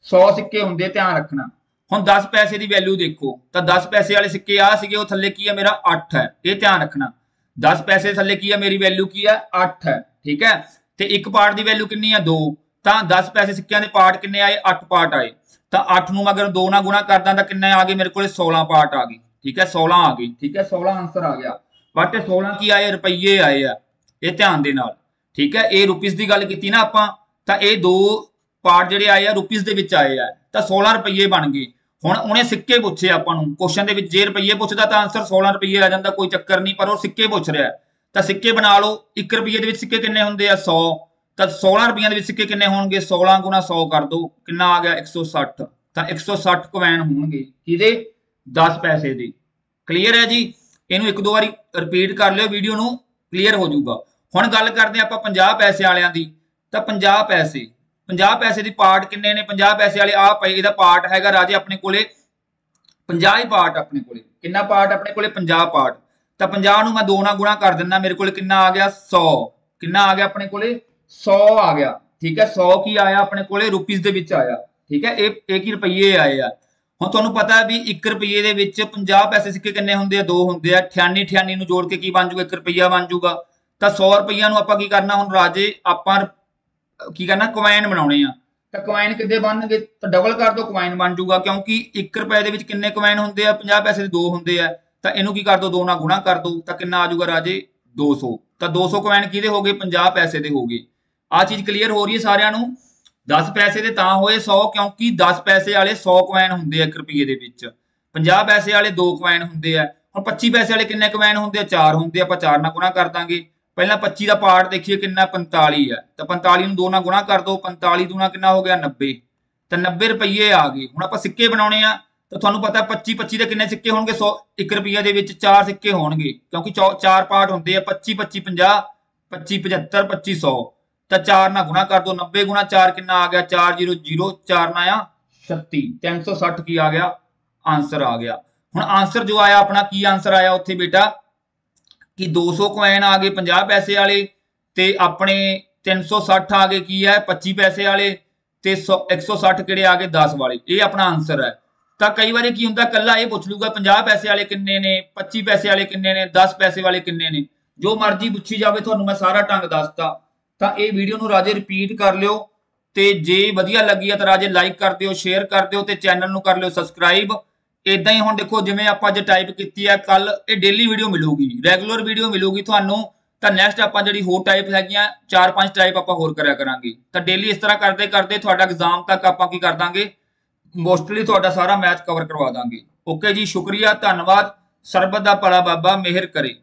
100 ਸਿੱਕੇ ਹੁੰਦੇ, ਧਿਆਨ ਰੱਖਣਾ। ਹੁਣ 10 ਪੈਸੇ ਦੀ ਵੈਲਿਊ ਦੇਖੋ, ਤਾਂ 10 ਪੈਸੇ ਵਾਲੇ ਸਿੱਕੇ ਆ ਸੀਗੇ, ਉਹ ਥੱਲੇ ਕੀ ਆ ਮੇਰਾ 8 ਹੈ, ਇਹ ਧਿਆਨ ਰੱਖਣਾ। 10 ਪੈਸੇ ਦੇ ਥੱਲੇ ਕੀ ਆ, ਮੇਰੀ ਵੈਲਿਊ ਕੀ ਆ, 8 ਹੈ, ਠੀਕ ਹੈ। ਤੇ ਇੱਕ ਪਾਰਟ ਦੀ ਵੈਲਿਊ ਕਿੰਨੀ ਆ, 2। ਤਾਂ 10 ਪੈਸੇ ਸਿੱਕਿਆਂ ਦੇ ਪਾਰਟ ਕਿੰਨੇ ਆਏ, 8 ਪਾਰਟ ਆਏ। ਤਾਂ 8 ਨੂੰ ਅਗਰ 2 ਨਾਲ ਗੁਣਾ ਕਰਦਾ ਤਾਂ ਕਿੰਨੇ ਆ ਗਏ, ਮੇਰੇ ਕੋਲੇ 16 ਪਾਰਟ ਆ ਗਈ, ਠੀਕ ਹੈ, 16 ਆ ਗਈ, ਠੀਕ ਹੈ, 16 ਆਨਸਰ ਆ ਗਿਆ। ਬਟ 16 ਕੀ ਆਏ, ਰੁਪਈਏ ਆਏ ਆ, ਇਹ ਧਿਆਨ ਦੇ ਨਾਲ, ਠੀਕ ਹੈ। ਇਹ ਰੁਪੀਸ ਦੀ ਗੱਲ ਕੀਤੀ ਨਾ ਆਪਾਂ, ਤਾਂ ਇਹ 2 ਪਾਰਟ ਜਿਹੜੇ ਆਏ ਆ ਰੁਪੀਸ ਦੇ ਵਿੱਚ ਆਏ ਆ, ਤਾਂ 16 ਰੁਪਈਏ ਬਣ ਗਏ। ਹੁਣ ਉਹਨੇ ਸਿੱਕੇ ਪੁੱਛੇ ਆਪਾਂ ਨੂੰ ਕੁਐਸਚਨ ਦੇ ਵਿੱਚ, ਜੇ ਰੁਪਈਏ ਪੁੱਛਦਾ ਤਾਂ ਆਨਸਰ 16 ਰੁਪਈਏ ਆ ਜਾਂਦਾ, ਕੋਈ ਚੱਕਰ ਨਹੀਂ, ਪਰ ਉਹ ਸਿੱਕੇ ਪੁੱਛ ਰਿਹਾ, ਤਾਂ ਸਿੱਕੇ ਬਣਾ ਲਓ। 1 ਰੁਪਏ ਦੇ ਵਿੱਚ ਸਿੱਕੇ ਕਿੰਨੇ ਹੁੰਦੇ ਆ 100, ਤਾਂ 16 ਰੁਪਈਆਂ ਦੇ ਵਿੱਚ ਸਿੱਕੇ ਕਿੰਨੇ ਹੋਣਗੇ 16 ਗੁਣਾ 100 ਕਰ ਦਿਓ, ਕਿੰਨਾ ਆ ਗਿਆ 160। ਤਾਂ 160 ਕੋਇਨ ਹੋਣਗੇ ਕਿਹਦੇ 10 ਪੈਸੇ ਦੇ। ਕਲੀਅਰ ਹੈ ਜੀ। ਇਹਨੂੰ ਇੱਕ ਦੋ ਵਾਰੀ ਰਿਪੀਟ ਕਰ ਲਿਓ, ਵੀਡੀਓ ਨੂੰ ਕਲੀਅਰ ਹੋ ਜਾਊਗਾ। ਹੁਣ ਗੱਲ ਕਰਦੇ ਆਪਾਂ 50 ਪੈਸੇ ਵਾਲਿਆਂ ਦੀ। ਤਾਂ 50 ਪੈਸੇ ਦੀ ਪਾਰਟ ਕਿੰਨੇ ਨੇ 50 ਪੈਸੇ ਵਾਲੇ ਆ ਪਏ, ਇਹਦਾ ਪਾਰਟ ਹੈਗਾ ਰਾਜੇ ਆਪਣੇ ਕੋਲੇ 50 ਹੀ ਪਾਰਟ, ਆਪਣੇ ਕੋਲੇ ਕਿੰਨਾ ਪਾਰਟ ਆਪਣੇ ਕੋਲੇ 50 ਪਾਰਟ। ਤਾਂ 50 ਨੂੰ ਮੈਂ 2 ਨਾਲ ਗੁਣਾ ਕਰ ਦਿੰਦਾ, ਮੇਰੇ ਕੋਲੇ ਕਿੰਨਾ ਆ ਗਿਆ 100। ਕਿੰਨਾ ਆ ਗਿਆ ਆਪਣੇ ਕੋਲੇ 100 ਆ ਗਿਆ। ਠੀਕ ਹੈ 100 ਕੀ ਆਇਆ ਆਪਣੇ ਕੋਲੇ ਰੁਪੀਸ ਦੇ ਵਿੱਚ ਆਇਆ। ਠੀਕ ਹੈ ਇਹ ਕੀ ਰੁਪਈਏ ਆਏ ਆ। ਹੁਣ ਤੁਹਾਨੂੰ ਪਤਾ ਹੈ ਵੀ 1 ਰੁਪਈਏ ਦੇ ਵਿੱਚ 50 ਪੈਸੇ ਸਿੱਕੇ ਕਿੰਨੇ ਹੁੰਦੇ ਆ 2 ਹੁੰਦੇ ਆ। 98 ਨੂੰ ਜੋੜ ਕੇ ਕੀ ਬਣ ਜਾਊਗਾ 1 ਰੁਪਈਆ ਬਣ ਜਾਊਗਾ। ਤਾਂ 100 ਰੁਪਈਆ ਨੂੰ ਆਪਾਂ ਕੀ ਕਰਨਾ ਹੁਣ ਰਾਜੇ ਆਪਾਂ ਕੀ ਕਰਨਾ ਕੋਇਨ ਬਣਾਉਣੇ ਆ। ਤਾਂ ਕੋਇਨ ਕਿੱਦੇ ਬਣਨਗੇ ਤਾਂ ਡਬਲ ਕਰ ਦੋ ਕੋਇਨ ਬਣ ਜਾਊਗਾ, ਕਿਉਂਕਿ 1 ਰੁਪਏ ਦੇ ਵਿੱਚ ਕਿੰਨੇ ਕੋਇਨ ਹੁੰਦੇ ਆ 50 ਪੈਸੇ ਦੇ 2 ਹੁੰਦੇ ਆ। ਤਾਂ ਇਹਨੂੰ ਕੀ ਕਰ ਦੋ 2 ਨਾਲ ਗੁਣਾ ਕਰ ਦੋ, ਤਾਂ ਕਿੰਨਾ ਆ ਜਾਊਗਾ ਰਾਜੇ 200। ਤਾਂ 200 ਕੋਇਨ ਕਿਹਦੇ ਹੋ ਗਏ 50 ਪੈਸੇ ਦੇ ਹੋ ਗਏ। ਆ ਚੀਜ਼ ਕਲੀਅਰ ਹੋ ਰਹੀ ਹੈ ਸਾਰਿਆਂ ਨੂੰ। 10 ਪੈਸੇ ਦੇ ਤਾਂ ਹੋਏ 100 ਕਿਉਂਕਿ 10 ਪੈਸੇ ਵਾਲੇ 100 ਕੋਇਨ ਹੁੰਦੇ ਆ 1 ਰੁਪਏ ਦੇ ਵਿੱਚ, 50 ਪੈਸੇ ਵਾਲੇ 2 ਕੋਇਨ ਹੁੰਦੇ ਆ। ਹੁਣ 25 ਪੈਸੇ ਵਾਲੇ ਕਿੰਨੇ ਕੋਇਨ ਹੁੰਦੇ ਆ 4 ਹੁੰਦੇ ਆ, ਆਪਾਂ 4 ਨਾਲ ਗੁਣਾ ਕਰ ਦਾਂਗੇ। ਪਹਿਲਾਂ 25 ਦਾ ਪਾਰਟ ਦੇਖੀਏ ਕਿੰਨਾ 45 ਹੈ। ਤਾਂ 45 ਨੂੰ 2 ਨਾਲ ਗੁਣਾ ਕਰ ਦੋ, 45 ਦੂਣਾ ਕਿੰਨਾ ਹੋ ਗਿਆ 90। ਤਾਂ 90 ਰੁਪਈਏ ਆ ਗਏ। ਹੁਣ ਆਪਾਂ ਸਿੱਕੇ ਬਣਾਉਣੇ ਆ, ਤਾਂ ਤੁਹਾਨੂੰ ਪਤਾ 25 ਦੇ ਕਿੰਨੇ ਸਿੱਕੇ ਹੋਣਗੇ 100 1 ਰੁਪਈਆ ਦੇ ਵਿੱਚ 4 ਸਿੱਕੇ ਹੋਣਗੇ, ਕਿਉਂਕਿ 4 ਪਾਰਟ ਹੁੰਦੇ ਆ 25 25 50 25 75 2500। ਤਾਂ 4 ਨਾਲ ਗੁਣਾ ਕਰ ਦੋ, 90 ਗੁਣਾ 4 ਕਿੰਨਾ ਆ ਗਿਆ 400 4 ਨਾਲ ਆ 36 360 ਕੀ ਆ ਗਿਆ ਆਂਸਰ ਆ ਗਿਆ। ਹੁਣ ਆਂਸਰ ਜੋ ਆਇਆ ਆਪਣਾ ਕੀ ਆਂਸਰ ਆਇਆ ਉੱਥੇ ਬੇਟਾ ਕਿ 200 ਕੋਇਨ ਆ ਗਏ 50 ਪੈਸੇ ਵਾਲੇ ਤੇ ਆਪਣੇ 360 ਆ ਗਏ ਕੀ ਹੈ 25 ਪੈਸੇ ਵਾਲੇ ਤੇ 160 ਕਿਹੜੇ ਆ ਗਏ 10 ਵਾਲੇ। ਇਹ ਆਪਣਾ ਆਂਸਰ ਹੈ। ਤਾਂ ਕਈ ਵਾਰੀ ਕੀ ਹੁੰਦਾ ਕੱਲਾ ਇਹ ਪੁੱਛ ਲੂਗਾ 50 ਪੈਸੇ ਵਾਲੇ ਕਿੰਨੇ ਨੇ 25 ਪੈਸੇ ਵਾਲੇ ਕਿੰਨੇ ਨੇ 10 ਪੈਸੇ ਵਾਲੇ ਕਿੰਨੇ ਨੇ, ਜੋ ਮਰਜ਼ੀ ਪੁੱਛੀ ਜਾਵੇ ਤੁਹਾਨੂੰ ਮੈਂ ਸਾਰਾ ਢੰਗ ਦੱਸਤਾ। ਤਾਂ ਇਹ ਵੀਡੀਓ ਨੂੰ ਰਾਜੇ ਰਿਪੀਟ ਕਰ ਲਿਓ ਤੇ ਜੇ ਵਧੀਆ ਲੱਗੀ ਆ ਤਾਂ ਰਾਜੇ ਲਾਈਕ ਕਰ ਦਿਓ, ਸ਼ੇਅਰ ਕਰ ਦਿਓ ਤੇ ਚੈਨਲ ਨੂੰ ਕਰ ਲਿਓ ਸਬਸਕ੍ਰਾਈਬ। ਇਦਾਂ ਹੀ ਹੁਣ ਦੇਖੋ ਜਿਵੇਂ ਆਪਾਂ ਅੱਜ ਟਾਈਪ ਕੀਤੀ ਹੈ ਕੱਲ ਇਹ ਡੇਲੀ ਵੀਡੀਓ ਮਿਲੂਗੀ, ਰੈਗੂਲਰ ਵੀਡੀਓ ਮਿਲੂਗੀ ਤੁਹਾਨੂੰ। ਤਾਂ ਨੈਕਸਟ ਆਪਾਂ ਜਿਹੜੀ ਹੋਰ ਟਾਈਪ ਹੈਗੀਆਂ 4-5 ਟਾਈਪ ਆਪਾਂ ਹੋਰ ਕਰਿਆ ਕਰਾਂਗੇ। ਤਾਂ ਡੇਲੀ ਇਸ ਤਰ੍ਹਾਂ ਕਰਦੇ ਕਰਦੇ ਤੁਹਾਡਾ ਐਗਜ਼ਾਮ ਤੱਕ ਆਪਾਂ ਕੀ ਕਰ ਦਾਂਗੇ ਮੋਸਟਲੀ ਤੁਹਾਡਾ ਸਾਰਾ ਮੈਥ ਕਵਰ ਕਰਵਾ ਦਾਂਗੇ। ਓਕੇ ਜੀ, ਸ਼ੁਕਰੀਆ, ਧੰਨਵਾਦ। ਸਰਬਤ ਦਾ ਭਲਾ ਬਾਬਾ ਮਿਹਰ ਕਰੇ।